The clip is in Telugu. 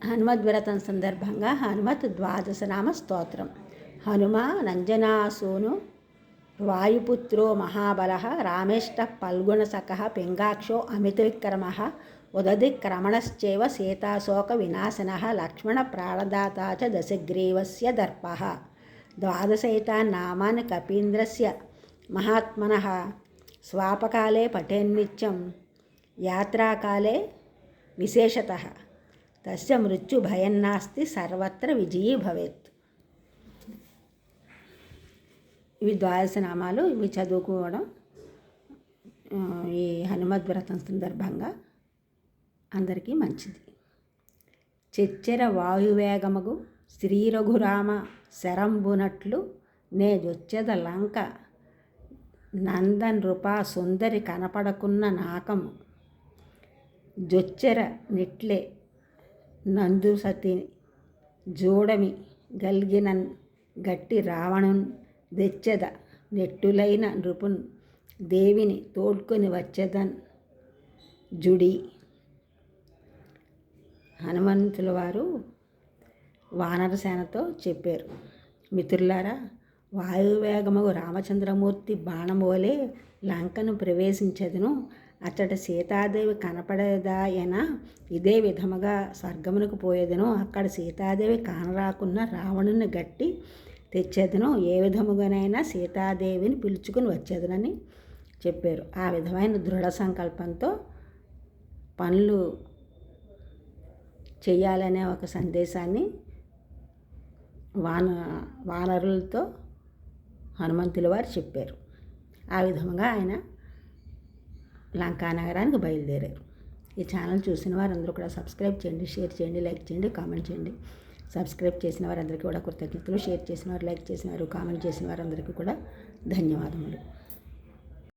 హనుమద్వ్రతం సందర్భంగా హనుమత్ ద్వాదశనామ స్తోత్రం. హనుమా నంజనాసూను వాయుపుత్రో మహాబల రామేష్ట పల్గుణసక పింగాక్షో అమితవిక్రమ ఉదధిక్రమణశ్చైవ సీతాశోక వినాశన లక్ష్మణ ప్రాణదాత చ దశగ్రీవస్య దర్ప. ద్వాదశైతాన్నామాని కపీంద్రస్య మహాత్మనః స్వాపకాలే పఠేన్నిత్యం యాత్రాకాలే విశేషతః తస్య మృత్యుభయన్నాస్తి సర్వత్ర విజయీ భవేత్. ఇవి ద్వాదశ నామాలు. ఇవి చదువుకోవడం ఈ హనుమద్వ్రతం సందర్భంగా అందరికీ మంచిది. చెచ్చెర వాయువేగమగు శ్రీ రఘురామ శరంబునట్లు నే జొచ్చెద లంక నందనృపా సుందరి కనపడకున్న నాకము జొచ్చెర నిట్లే నందుసతి జోడమి గల్గినన్ గట్టి రావణున్ దెచ్చెద నెట్టులైన నృపున్ దేవిని తోడ్కొని వచ్చేదన్ జుడి. హనుమంతుల వారు వానరసేనతో చెప్పారు, మిత్రులారా, వాయువేగముగు రామచంద్రమూర్తి బాణమోలే లంకను ప్రవేశించదును. అచ్చట సీతాదేవి కనపడేదాయన ఇదే విధముగా స్వర్గమునకు పోయేదను. అక్కడ సీతాదేవి కానరాకున్న రావణుని గట్టి తెచ్చేదను. ఏ విధముగానైనా సీతాదేవిని పిలుచుకుని వచ్చేదనని చెప్పారు. ఆ విధమైన దృఢ సంకల్పంతో పనులు చెయ్యాలనే ఒక సందేశాన్ని వానరులతో హనుమంతుల వారు చెప్పారు. ఆ విధముగా ఆయన లంకా నగరానికి బయలుదేరారు. ఈ ఛానల్ చూసిన వారందరూ కూడా సబ్స్క్రైబ్ చేయండి, షేర్ చేయండి, లైక్ చేయండి, కామెంట్ చేయండి. సబ్స్క్రైబ్ చేసిన వారందరికీ కూడా కృతజ్ఞతలు. షేర్ చేసిన వారు, లైక్ చేసిన వారు, కామెంట్ చేసిన వారందరికీ కూడా ధన్యవాదములు.